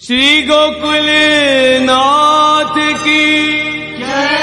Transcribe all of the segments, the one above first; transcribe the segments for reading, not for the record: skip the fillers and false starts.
श्री गोकुल नाथ की जय।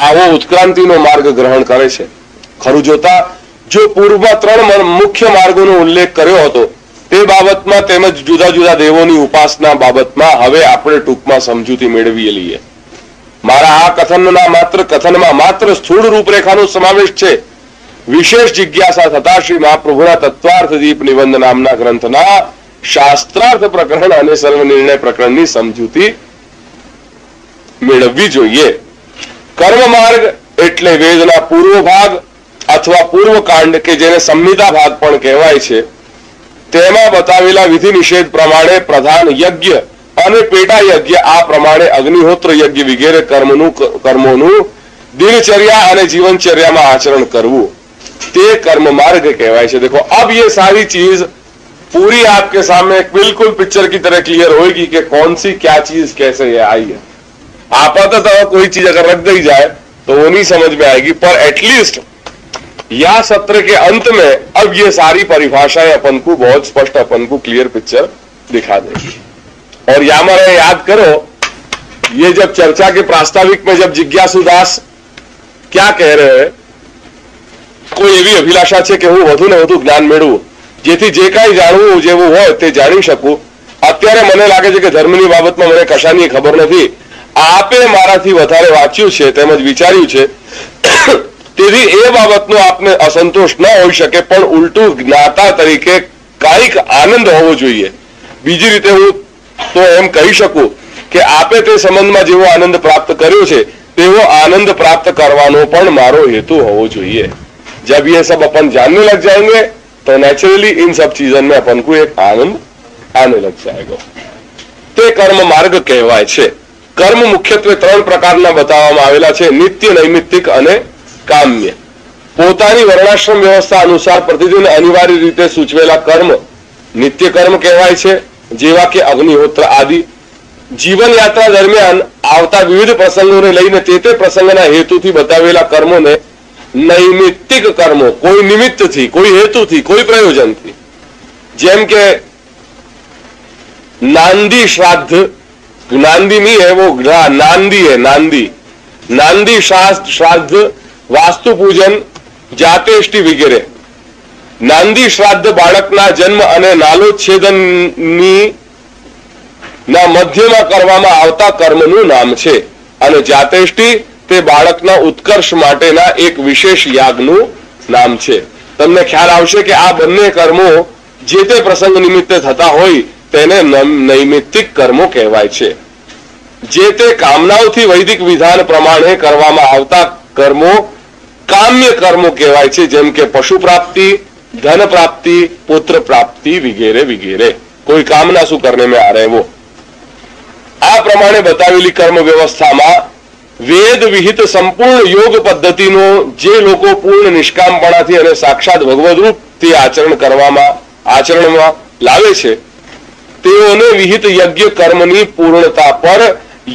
આવો ઉત્ક્રાંતિનો માર્ગ ગ્રહણ કરે છે। ખરું જોતા જો પૂર્વમાં 3 મુખ્ય માર્ગોનો ઉલ્લેખ કર્યો હતો તે બાબતમાં તેમજ જુદા જુદા દેવોની ઉપાસના બાબતમાં હવે આપણે ટૂંકમાં સમજૂતી મેળવી લઈએ। મારા આ કથનમાં માત્ર સ્થૂળ રૂપરેખાનો સમાવેશ છે। વિશેષ જિજ્ઞાસા થતા શ્રી મહાપ્રભુના તત્વાર્થ દીપ નિબંધ નામના ગ્રંથના શાસ્ત્રાર્થ પ્રકરણ અને સર્વનિર્ણય પ્રકરણની સમજૂતી મેળવવી જોઈએ। કર્મ માર્ગ એટલે વેદના પૂર્વ ભાગ અથવા પૂર્વ કાંડ કે જેને સંહિતા ભાગ પણ કહેવાય છે તેમાં બતાવેલા વિધિ નિષેધ પ્રમાણે પ્રધાન યજ્ઞ અને પેટા યજ્ઞ આ પ્રમાણે અગ્નિહોત્ર યજ્ઞ વગેરે કર્મોનું દિનચर्या અને जीवनचर्या में आचरण करवू ते कर्म मार्ग कहवाय छे। देखो अब ये सारी चीज पूरी आपके सामने बिल्कुल पिक्चर की तरह क्लियर होगी कि कौन सी क्या चीज कैसे ये आई है। आपातः कोई चीज अगर रख दी जाए तो वो नहीं समझ में आएगी, पर एटलीस्ट या सत्र के अंत में अब ये सारी परिभाषाएं अपन को बहुत स्पष्ट अपन को क्लियर पिक्चर दिखा देगी। और यहां में याद करो ये जब चर्चा के प्रास्ताविक में जब जिज्ञासु दास क्या कह रहे हैं, कोई एवी अभिलाषा है कि हूँ વધુ ને વધુ જ્ઞાન મેળવું જેથી જે કાંઈ જાણવું જેવું હોય તે જાણી શકું। અત્યારે મને લાગે છે કે ધર્મની બાબતમાં મને કશાની ખબર નથી। આપે મારાથી વધારે વાંચ્યું છે તેમજ વિચાર્યું છે તેથી એ બાબતનો આપને અસંતોષ ન હોઈ શકે, પણ ઉલટું જ્ઞાતા તરીકે કાંઈક આનંદ હોવો જોઈએ। બીજી રીતે હું તો એમ કહી શકું કે આપે તે સંબંધમાં જેવો આનંદ પ્રાપ્ત કર્યો છે તેવો આનંદ પ્રાપ્ત કરવાનો પણ મારો હેતુ હોવો જોઈએ। जब ये सब अपन जानने लग जाएंगे तो नेचुरली इन सब चीजों में अपन को एक आनंद आने लग जाएगा। ते कर्म मार्ग कहवाय छे। कर्म मुख्यत्वे 3 प्रकारना बताववामां आवेला छे, नित्य, नैमित्तिक अने काम्य। पोतानी वर्णाश्रम व्यवस्था अनुसार प्रतिदिन अनिवार्य रीते सूचवेला कर्म नित्य कर्म कहवाय छे, जेवा के अग्निहोत्र आदि। जीवन यात्रा दरमियान आवता विविध प्रसंगोने लईने ते प्रसंगना हेतुथी बतावेला कर्मोने नैमित्तिक कर्मो, कोई निमित्त थी, कोई हेतु थी, कोई प्रयोजन थी। जेम के नांदी श्राद्ध, नांदी नहीं है वो नांदी है, नांदी श्राद्ध, वास्तु पूजन, जातेष्टि वगैरह। नांदी श्राद्ध बाळकना जन्म अने नालोच्छेदननी ना मध्यमा करवामां आवता कर्मनुं नाम छे अने जातेष्टि ते बाळकना उत्कर्ष माटेना एक विशेष यागनुं नाम छे। तमने ख्याल आवशे के आ बंने कर्मो जे ते प्रसंग निमित्ते थता होय તેને નૈમિત્તિક કર્મો કહેવાય છે. જે તે કામનાઓથી વૈદિક વિધાન પ્રમાણે કરવામાં આવતા કર્મો કામ્ય કર્મો કહેવાય છે, જેમ કે પશુ પ્રાપ્તિ, ધન પ્રાપ્તિ, પુત્ર પ્રાપ્તિ વગેરે વગેરે. કોઈ કામના શું કરને મેં આ રહેવો. આ પ્રમાણે બતાવેલી કર્મ વ્યવસ્થામાં વેદ વિહિત સંપૂર્ણ યોગ પદ્ધતિનો જે લોકો પૂર્ણ નિષ્કામપણાથી અને સાક્ષાત ભગવદરૂપથી આચરણમાં લાવે છે તેઓને વિહિત યજ્ઞ કર્મની પૂર્ણતા પર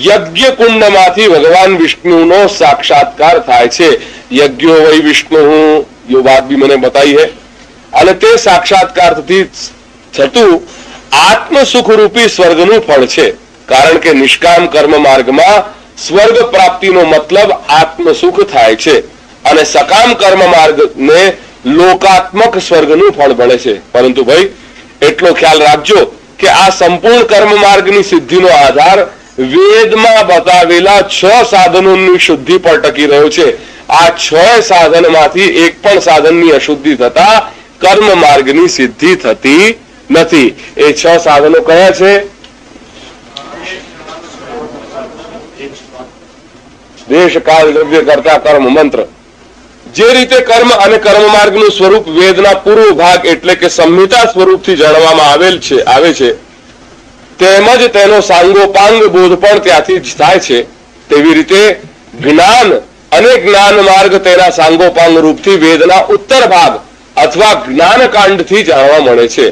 યજ્ઞ કુંડમાંથી ભગવાન વિષ્ણુનો સાક્ષાત્કાર થાય છે. યજ્ઞો વૈ વિષ્ણુ યો વાત भी मैंने बताई है. અને તે સાક્ષાત્કારથી થતું આત્મ સુખ રૂપી સ્વર્ગનું ફળ છે. કારણ કે નિષ્કામ કર્મ માર્ગમાં સ્વર્ગ પ્રાપ્તિનો મતલબ આત્મ સુખ થાય છે અને સકામ કર્મ માર્ગને લોકાત્મક સ્વર્ગનું ફળ મળે છે. પરંતુ ભાઈ એટલો ખ્યાલ રાખજો કે આ સંપૂર્ણ કર્મ માર્ગની સિદ્ધિનો આધાર વેદમાં બતાવેલા 6 સાધનોની શુદ્ધિ પર ટકી રહ્યો છે. આ 6 સાધનમાંથી એક પણ સાધનની અશુદ્ધિ થતા કર્મ માર્ગની સિદ્ધિ થતી નથી. એ 6 સાધનો કયા છે? દેશ કાળ દ્રવ્ય કરતા કર્મ મંત્ર. જે રીતે કર્મ અને કર્મ માર્ગનું સ્વરૂપ વેદના પૂર્વ ભાગ એટલે કે સંહિતા સ્વરૂપથી જાણવામાં આવે છે તેમજ તેનો સાંગોપાંગ બોધ પણ ત્યાંથી જ થાય છે. તેવી રીતે જ્ઞાન અને જ્ઞાન માર્ગ તેના સાંગોપાંગ રૂપથી વેદના ઉત્તર ભાગ અથવા જ્ઞાનકાંડથી જાણવા મળે છે.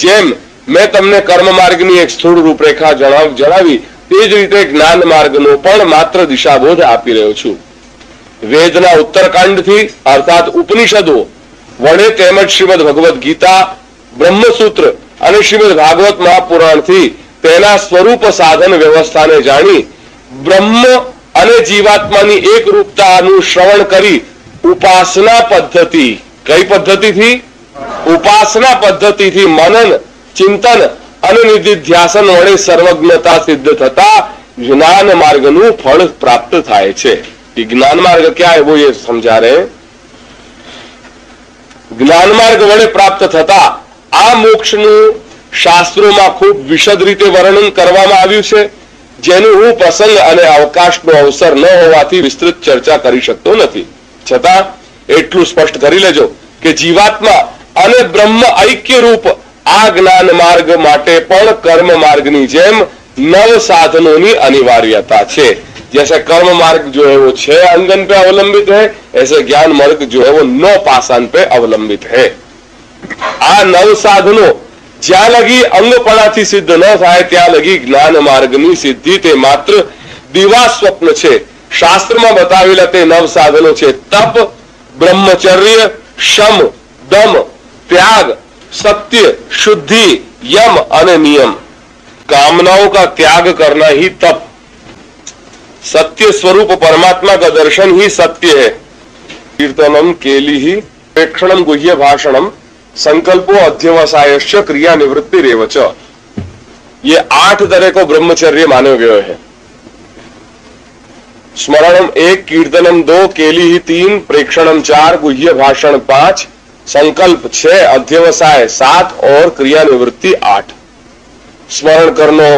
જેમ મેં તમને કર્મ માર્ગની એક સ્થૂળ રૂપરેખા જણાવી તે જ રીતે જ્ઞાન માર્ગનો પણ માત્ર દિશાબોધ આપી રહ્યો છું. વેદના ઉત્તરકાંડથી અર્થાત ઉપનિષદો વડે તેમજ શ્રીમદ ભગવદ ગીતા, બ્રહ્મસૂત્ર અને શ્રીમદ ભાગવત મહાપુરાણથી તેના સ્વરૂપ સાધન વ્યવસ્થાને જાણી બ્રહ્મ અને જીવાત્માની એક રૂપતાનું શ્રવણ કરી ઉપાસના પદ્ધતિ કઈ પદ્ધતિથી? ઉપાસના પદ્ધતિથી મનન, ચિંતન અને નિધિધ્યાસન વડે સર્વજ્ઞતા સિદ્ધ થતા જ્ઞાન માર્ગનું ફળ પ્રાપ્ત થાય છે. ज्ञान मार्ग क्या है वो ये समझा रहे हैं. જ્ઞાન માર્ગ વડે પ્રાપ્ત થતા આ મોક્ષનું શાસ્ત્રોમાં ખૂબ વિશદ રીતે વર્ણન કરવામાં આવ્યું છે, જેનું હું પ્રસંગ અને અવકાશનો અવસર ન હોવાથી વિસ્તૃત ચર્ચા કરી શકતો નથી. છતાં એટલું સ્પષ્ટ કરી લેજો કે જીવાત્મા અને બ્રહ્મ ઐક્ય રૂપ આ જ્ઞાન માર્ગ માટે પણ કર્મ માર્ગની જેમ 9 સાધનોની અનિવાર્યતા છે. जैसे कर्म मार्ग जो है वो 6 अंगन पे अवलंबित है, ऐसे ज्ञान मार्ग जो है वो 9 पाषाण पे अवलंबित है. आ 9 साधनों ज्યાં લગી અંગપણાથી સિદ્ધ ન થાય ત્યાં લગી જ્ઞાન માર્ગની સિદ્ધિ તે માત્ર દિવા સ્વપ્ન છે. શાસ્ત્રમાં બતાવેલા તે 9 સાધનો છે તપ, બ્રહ્મચર્ય, શમ, દમ, त्याग, सत्य, शुद्धि, यम અને नियम. कामनाओं का त्याग करना ही तप. सत्य स्वरूप परमात्मा का दर्शन ही सत्य है. कीर्तनम केली ही प्रेक्षणम गुह्य भाषणम संकल्पो अध्यवसायश्च क्रिया निवृत्ति रेवच. ये 8 तरह को ब्रह्मचर्य माने गए हैं. स्मरणम 1, कीर्तनम 2, केली ही 3, प्रेक्षणम 4, गुह्य भाषण 5, संकल्प 6, अध्यवसाय 7 और क्रिया निवृत्ति 8. स्मरण करनो,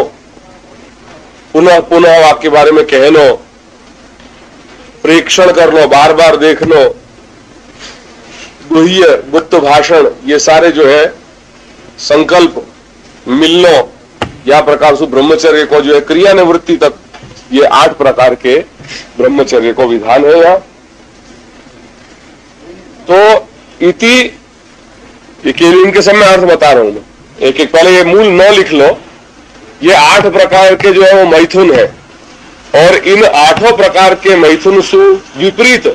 पुनः पुनः वाक्य बारे में कहनो, प्रेक्षण कर लो, बार बार देख लो, गुह्य गुप्त भाषण, ये सारे जो है संकल्प, मिलनो या प्रकार से ब्रह्मचर्य को जो है क्रिया निवृत्ति तक ये 8 प्रकार के ब्रह्मचर्य को विधान है यहाँ. तो इति ये केवल इनके सब में अर्थ बता रहा हूं मैं. एक एक पहले ये मूल 9 लिख लो. ये 8 प्रकार के जो है वो मैथुन है और इन 8 प्रकार के मैथुन से विपरीत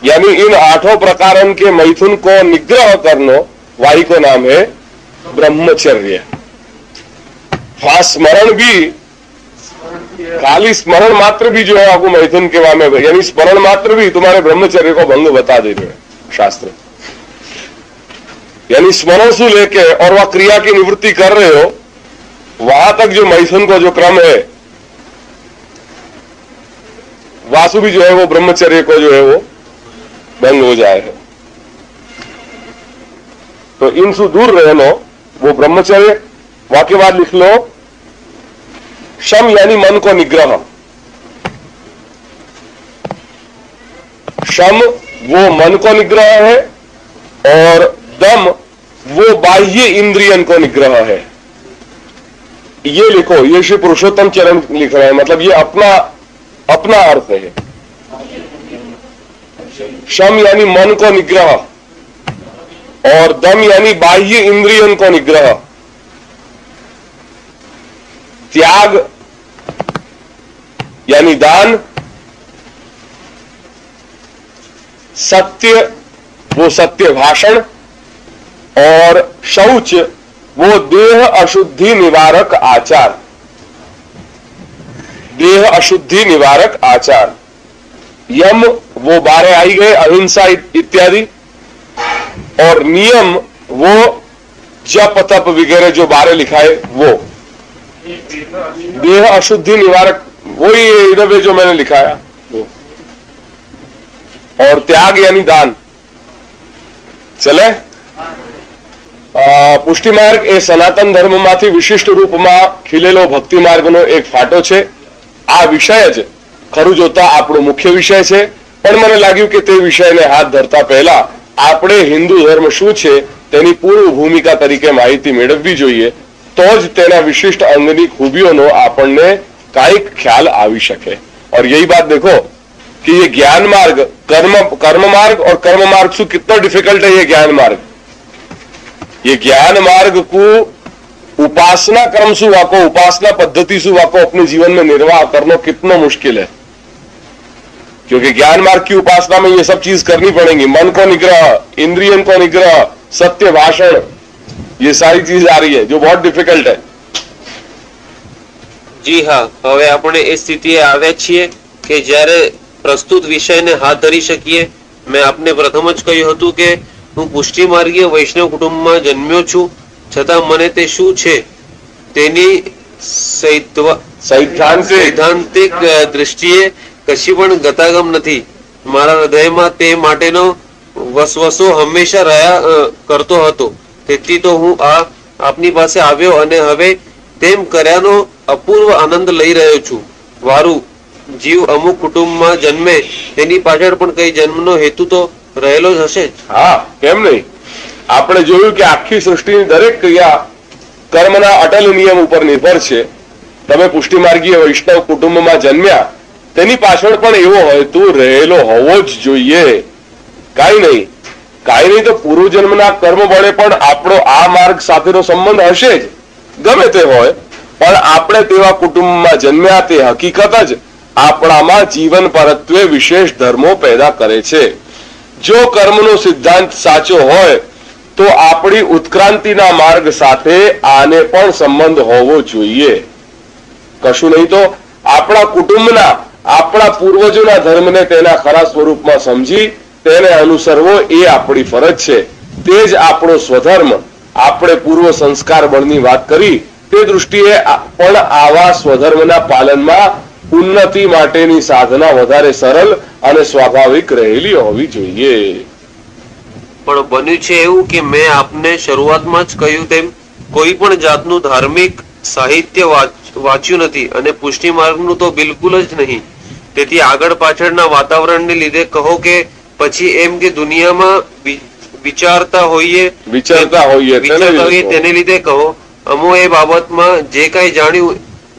यानी इन 8 प्रकारों के मैथुन को निग्रह करना वाही को नाम है ब्रह्मचर्य. हाँ, स्मरण भी खाली स्मरण मात्र भी जो है आपको मैथुन के वामे यानी स्मरण मात्र भी तुम्हारे ब्रह्मचर्य को भंग बता दे रहे हैं शास्त्र. यानी स्मरण से लेके और वह क्रिया की निवृत्ति कर रहे हो वहां तक जो मैथुन का जो क्रम है वासु भी जो है वो ब्रह्मचर्य को जो है वो भंग हो जाए है. तो इनसे दूर रहना वो ब्रह्मचर्य वाक्यवाद लिख लो, शम यानी मन को निग्रह, शम वो मन को निग्रह है और दम वो बाह्य इंद्रियन को निग्रह है। ये लिखो, ये श्री पुरुषोत्तम चरण लिख रहे हैं, मतलब ये अपना अर्थ है। शम यानी मन को निग्रह और दम यानी बाह्य इंद्रियन को निग्रह, त्याग यानी दान, सत्य वो सत्य भाषण और शौच वो देह अशुद्धि निवारक आचार, देह अशुद्धि निवारक आचार। यम वो 12 आई गए, अहिंसा इत्यादि, और नियम वो जप तप वगैरह जो 12 लिखा है वो। देह अशुद्धि निवारक वही इधर जो मैंने लिखाया वो, और त्याग यानी दान। चले, પુષ્ટિ માર્ગ એ સનાતન ધર્મમાંથી વિશિષ્ટ રૂપમાં ખીલેલો ભક્તિ માર્ગનો એક ફાટો છે। આ વિષય જ ખરું જોતા આપણો મુખ્ય વિષય છે, પણ મને લાગ્યું કે તે વિષયને હાથ ધરતા પહેલા આપણે હિન્દુ ધર્મ શું છે તેની પૂર્વ ભૂમિકા તરીકે માહિતી મેળવવી જોઈએ, તો જ તેના વિશિષ્ટ અંગની ખૂબીઓનો આપણને કાંઈક ખ્યાલ આવી શકે। और यही बात देखो कि ये ज्ञान मार्ग, कर्म मार्ग और कर्म मार्ग शू कितना डिफिकल्ट है। ये ज्ञान मार्ग, ये ज्ञान मार्ग को उपासना क्रम शू वाको, उपासना पद्धति शू वाको अपने जीवन में निर्वाह करना कितना मुश्किल है, क्योंकि ज्ञान मार्ग की उपासना में ये सब चीज करनी पड़ेगी। मन को निग्रह, इंद्रियन को निग्रह, सत्य भाषण, ये सारी चीज आ रही है जो बहुत डिफिकल्ट है। જી હા, હવે આપણે એ સ્થિતિએ આવ્યા છીએ કે જ્યારે પ્રસ્તુત વિષયને હાથ ધરી શકીએ। મેં આપને પ્રથમ જ કહ્યું હતું કે હું પુષ્ટિ માર્ગીય વૈષ્ણવ કુટુંબમાં જન્મ્યો છું, છતાં મને તે શું છે તેની સૈદ્ધાંતિક દ્રષ્ટિએ કશી પણ ગતાગમ નથી। મારા હૃદયમાં તે માટેનો વસવસો હંમેશા રહ્યા કરતો હતો। તેથી તો હું આપની પાસે આવ્યો અને હવે તેમ કર્યાનો અપૂર્વ આનંદ લઈ રહ્યો છું। વારું જીવ અમુક કુટુંબમાં જન્મે તેની પાછળ પણ કઈ જન્મનો હેતુ તો રહેલો જ હશે જ। હા, કેમ નહીં? આપણે જોયું કે આખી સૃષ્ટિની દરેક ક્રિયા કર્મના અટલ નિયમ ઉપર નિર્ભર છે। તમે પુષ્ટિમાર્ગીય વૈષ્ણવ કુટુંબમાં જન્મ્યા તેની પાછળ પણ એવો હેતુ રહેલો હોવો જ જોઈએ। કાંઈ નહીં તો પૂર્વજન્મના કર્મ બળે પણ આપણો આ માર્ગ સાથેનો સંબંધ હશે જ, ગમે તે હોય, પણ આપણે તેવા કુટુંબમાં જન્મ્યા તે હકીકત જ આપણામાં જીવન પરત્વે વિશેષ ધર્મો પેદા કરે છે। જો કર્મનો સિદ્ધાંત સાચો હોય તો આપણી ઉત્ક્રાંતિના માર્ગ સાથે આને પણ સંબંધ હોવો જોઈએ। કશું નહીં તો આપણા કુટુંબના, આપણા પૂર્વજોના ધર્મને તેના ખરા સ્વરૂપમાં સમજી તેને અનુસરવો એ આપણી ફરજ છે। તે જ આપણો સ્વધર્મ। આપણે પૂર્વ સંસ્કાર બળની વાત કરી તે દૃષ્ટિએ પણ આવા સ્વધર્મના પાલનમાં ઉન્નતિ માટેની સાધના વધારે સરળ અને સ્વાભાવિક રહેલી હોવી જોઈએ। પણ બન્યું છે એવું કે મેં આપને શરૂઆતમાં જ કહ્યું તેમ કોઈ પણ જાતનું ધાર્મિક સાહિત્ય વાંચ્યું નથી અને પુષ્ટિ માર્ગનું તો બિલકુલ જ નહીં। તેથી આગળ પાછળના વાતાવરણને લીધે કહો કે પછી એમ કે દુનિયામાં વિચારતા હોઈએ તેને લીધે કહો, અમો એ બાબતમાં જે કઈ જાણ્યું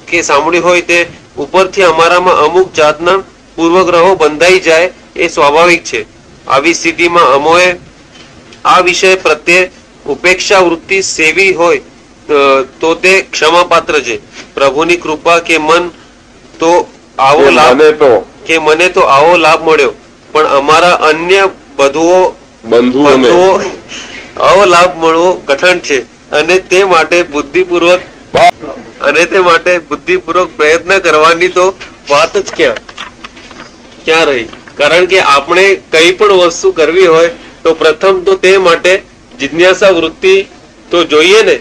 કે સાંભળ્યું હોય તે ઉપરથી અમારામાં અમુક જાતના પૂર્વગ્રહો બંધાઈ જાય એ સ્વાભાવિક છે। આવી સ્થિતિમાં અમોએ આ વિષય પ્રત્યે ઉપેક્ષા વૃત્તિ સેવી હોય તો તે ક્ષમાપાત્ર છે। પ્રભુની કૃપા કે મને તો આવો લાભ મળ્યો, પણ અમારા અન્ય બંધુઓ આવો લાભ મળવો કઠણ છે અને તે માટે બુદ્ધિપૂર્વક પ્રયત્ન કરવાની તો વાત જ ક્યાં રહી। કારણ કે આપણે કઈ પણ વસ્તુ કરવી હોય તો પ્રથમ તો તે માટે જિજ્ઞાસા વૃત્તિ તો જોઈએ ને।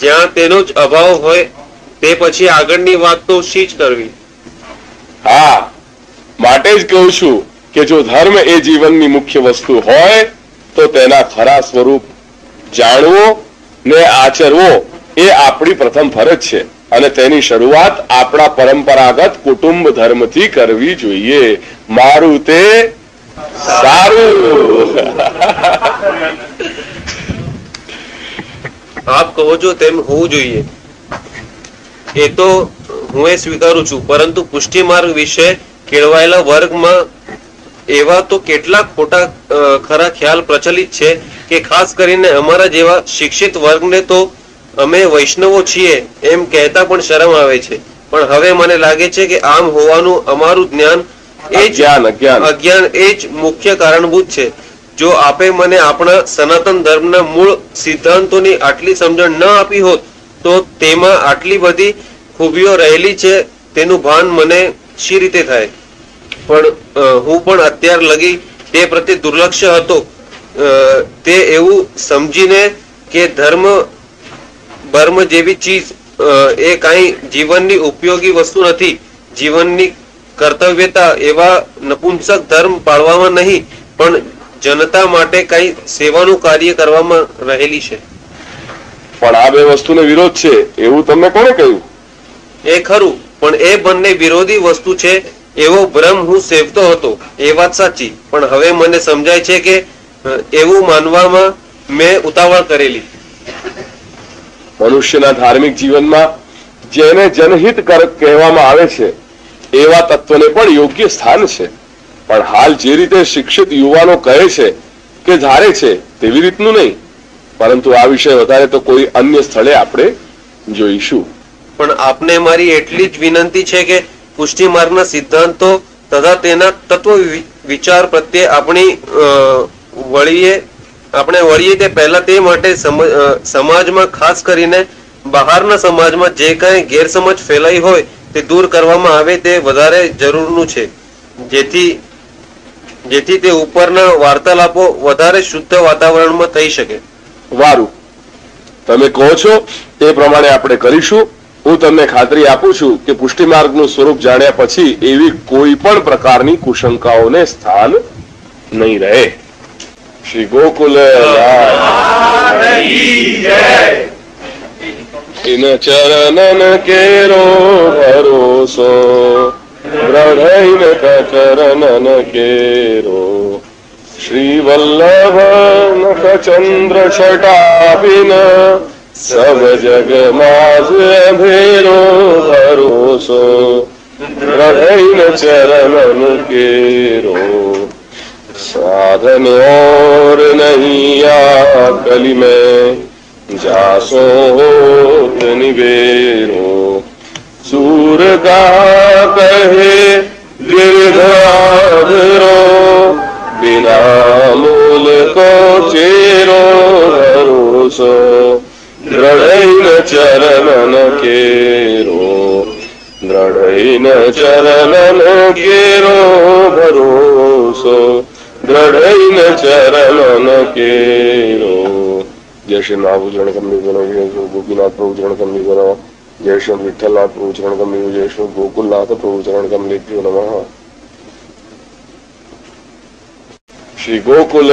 જ્યાં તેનો જ અભાવ હોય તે પછી આગળની વાત તો શી જ કરવી। હા, માટે જ કહું છું કે જો ધર્મ એ જીવનની મુખ્ય વસ્તુ હોય તો તેના ખરા સ્વરૂપ જાણવો ને આચરવો એ આપણી પ્રથમ ફરજ છે અને તેની શરૂઆત આપણા પરંપરાગત કુટુંબ ધર્મથી કરવી જોઈએ. મારું તે સારું. આપ કહો છો તેમ હોવું જોઈએ એ તો હું એ સ્વીકારું છું, પરંતુ પુષ્ટિ માર્ગ વિશે કેળવાયેલા વર્ગમાં એવા તો કેટલાક ખોટા ખરા ખ્યાલ પ્રચલિત છે કે ખાસ કરીને અમારા જેવા શિક્ષિત વર્ગને તો અમે વૈષ્ણવો છીએ એમ કહેતા પણ શરમ આવે છે. પણ હવે મને લાગે છે કે આમ હોવાનું અમારું જ્ઞાન અજ્ઞાન એ જ મુખ્ય કારણભૂત છે. જો આપે મને આપણા સનાતન ધર્મના મૂળ સિદ્ધાંતોની આટલી સમજણ ન આપી હોત તો તેમાં આટલી બધી ખૂબીઓ રહેલી છે તેનું ભાન મને શી રીતે થાય? પણ હું પણ અત્યાર લગી તે પ્રત્યે દુર્લક્ષ્ય હતો. તે એવું સમજીને કે ધર્મ જેવી ચીજ એ કાંઈ જીવનની ઉપયોગી વસ્તુ નથી, જીવનની કર્તવ્યતા એવા નપુંસક ધર્મ પાળવામાં નહીં પણ જનતા માટે કઈ સેવાનું કાર્ય કરવામાં રહેલી છે. પણ આ બે વસ્તુનો વિરોધ છે એવું તમને કોણે કહ્યું? એ ખરું, પણ એ બંને વિરોધી વસ્તુ છે એવો ભ્રમ હું સેવતો હતો. એ વાત સાચી, પણ હવે મને સમજાય છે કે એવું માનવામાં મેં ઉતાવળ કરેલી. મનુષ્યના ધાર્મિક જીવનમાં જેને જનહિત કહેવામાં આવે છે એવા તત્વને પણ યોગ્ય સ્થાન છે. પણ હાલ જે રીતે શિક્ષિત યુવાનો કહે છે કે ધારે છે તેવી રીતનું નહીં. પરંતુ આ વિષય વધારે તો કોઈ અન્ય સ્થળે આપણે જોઈશું. પણ આપને મારી એટલી જ વિનંતી છે કે પુષ્ટિ માર્ગના સિદ્ધાંતો તથા તેના તત્વ વિચાર પ્રત્યે આપણે વળીએ તે પહેલા તે માટે સમાજમાં ખાસ કરીને બહારના સમાજમાં જે કાંઈ ગેરસમજ ફેલાઈ હોય તે દૂર કરવામાં આવે તે વધારે જરૂરનું છે, જેથી તે ઉપરના વાર્તાલાપો વધારે શુદ્ધ વાતાવરણમાં થઈ શકે. વારું, તમે કહો છો તે પ્રમાણે આપણે કરીશું. હું તમને ખાતરી આપું છું કે પુષ્ટિ માર્ગનું સ્વરૂપ જાણ્યા પછી એવી કોઈ પણ પ્રકારની કુશંકાઓને સ્થાન નહીં રહે. શ્રી ગોકુલ ઇન ચરણન કેરો ભરોસો દ્રઢૈન કચરનન કેરો શ્રી વલ્લભ નખ ચંદ્ર છટાપિન સબ જગ માજ અંધેરો ભરોસો દ્રઢૈન ચરણન કેરો साधन और नहीं आ कली में जासो होत निवेरो सूर का कहे गिरधारो बिना मूल को चेरो भरोसो दृढ़ चरणन केरो दृढ़ चरणन केरो भरोसो दृढ़ चरणन केरो. जय श्री नाथ चरण कमली बनो, जय श्री गोपीनाथ प्रभु चरण कमली बनो, जय श्री विठ्ठलनाथ प्रभु चरण कमली, जय श्री गोकुलनाथ प्रभु चरण कमली नमः. श्री गोकुल